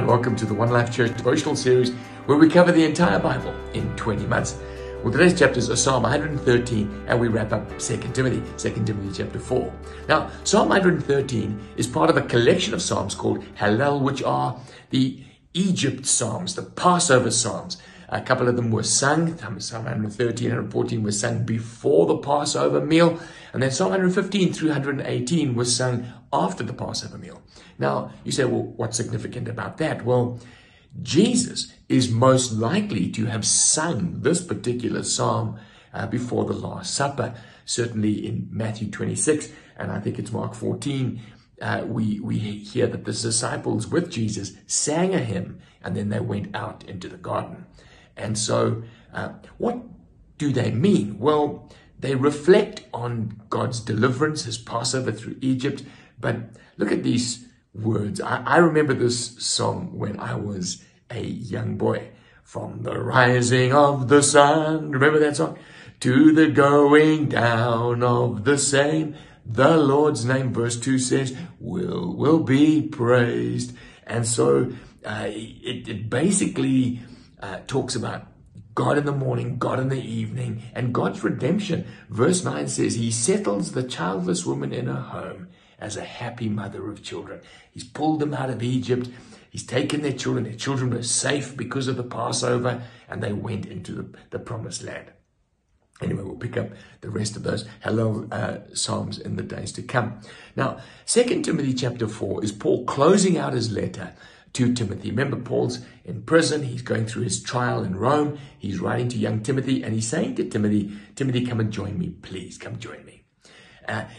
and welcome to the One Life Church devotional series where we cover the entire Bible in 20 months. Well, today's chapters are Psalm 113 and we wrap up 2 Timothy chapter 4. Now, Psalm 113 is part of a collection of Psalms called Hallel, which are the Egypt Psalms, the Passover Psalms. A couple of them were sung. Psalm 113 and 114 were sung before the Passover meal. And then Psalm 115 through 118 was sung after the Passover meal. Now, you say, well, what's significant about that? Well, Jesus is most likely to have sung this particular psalm before the Last Supper. Certainly in Matthew 26, and I think it's Mark 14, we hear that the disciples with Jesus sang a hymn, and then they went out into the garden. And so, what do they mean? Well, they reflect on God's deliverance, his Passover through Egypt. But look at these words. I remember this song when I was a young boy. From the rising of the sun, remember that song? To the going down of the same, the Lord's name, verse 2 says, will be praised. And so it basically talks about God in the morning, God in the evening, and God's redemption. Verse 9 says, he settles the childless woman in her home as a happy mother of children. He's pulled them out of Egypt. He's taken their children. Their children were safe because of the Passover, and they went into the promised land. Anyway, we'll pick up the rest of those Hallel Psalms in the days to come. Now, 2 Timothy chapter 4 is Paul closing out his letter to Timothy. Remember, Paul's in prison. He's going through his trial in Rome. He's writing to young Timothy, and he's saying to Timothy, Timothy, come and join me. Please, come join me.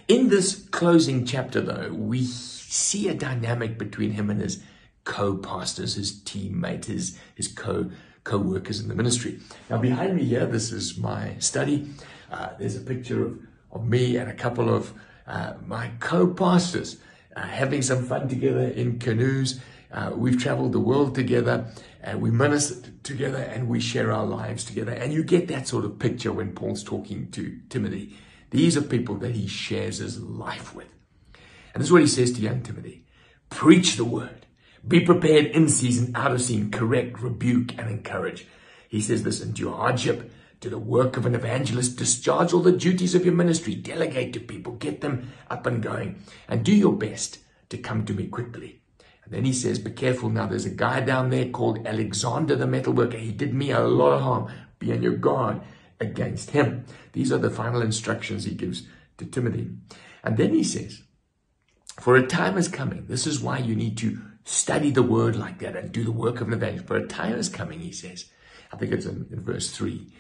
In this closing chapter, though, we see a dynamic between him and his co-pastors, his teammates, his co-workers in the ministry. Now, behind me here, this is my study. There's a picture of me and a couple of my co-pastors having some fun together in canoes. We've traveled the world together, and we minister together, and we share our lives together. And you get that sort of picture when Paul's talking to Timothy. These are people that he shares his life with. And this is what he says to young Timothy. Preach the word. Be prepared in season, out of season, correct, rebuke, and encourage. He says this, endure hardship, do the work of an evangelist, discharge all the duties of your ministry, delegate to people, get them up and going, and do your best to come to me quickly. And then he says, be careful now, there's a guy down there called Alexander the metalworker. He did me a lot of harm. Be on your guard against him. These are the final instructions he gives to Timothy. And then he says, for a time is coming. This is why you need to study the word like that and do the work of an evangelist. For a time is coming, he says, I think it's in verse 3,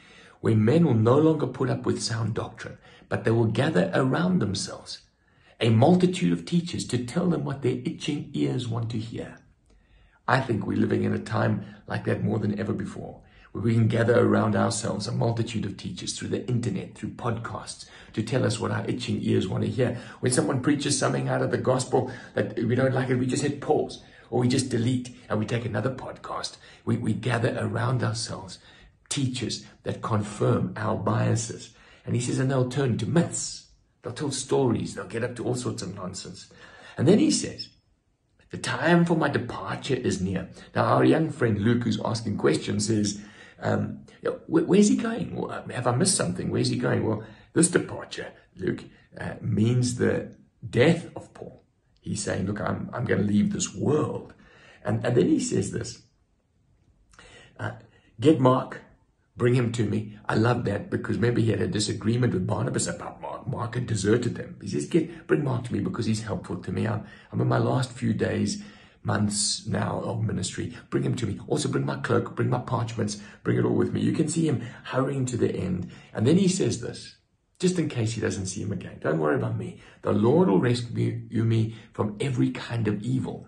where men will no longer put up with sound doctrine, but they will gather around themselves a multitude of teachers to tell them what their itching ears want to hear. I think we're living in a time like that more than ever before, where we can gather around ourselves a multitude of teachers through the internet, through podcasts, to tell us what our itching ears want to hear. When someone preaches something out of the gospel that we don't like it, we just hit pause, or we just delete, and we take another podcast. We gather around ourselves teachers that confirm our biases. And he says, and they'll turn to myths. They'll tell stories. They'll get up to all sorts of nonsense. And then he says, the time for my departure is near. Now, our young friend Luke, who's asking questions, says, where's he going? Have I missed something? Where's he going? Well, this departure, Luke, means the death of Paul. He's saying, look, I'm going to leave this world. And then he says this, get Mark, bring him to me. I love that because remember he had a disagreement with Barnabas about Mark. Mark had deserted them. He says, bring Mark to me because he's helpful to me. I'm in my last few days, months now of ministry. Bring him to me. Also bring my cloak, bring my parchments, bring it all with me. You can see him hurrying to the end. And then he says this, just in case he doesn't see him again. Don't worry about me. The Lord will rescue me from every kind of evil.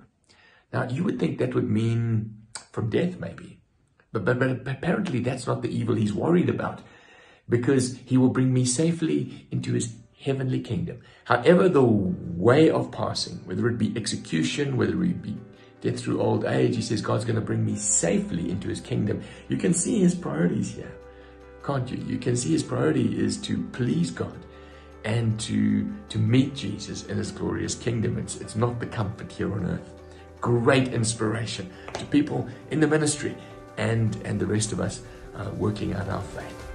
Now, you would think that would mean from death, maybe. But apparently that's not the evil he's worried about, because he will bring me safely into his heavenly kingdom. However, the way of passing, whether it be execution, whether it be death through old age, he says God's going to bring me safely into his kingdom. You can see his priorities here, can't you? You can see his priority is to please God and to meet Jesus in his glorious kingdom. It's not the comfort here on earth. great inspiration to people in the ministry and the rest of us working out our faith.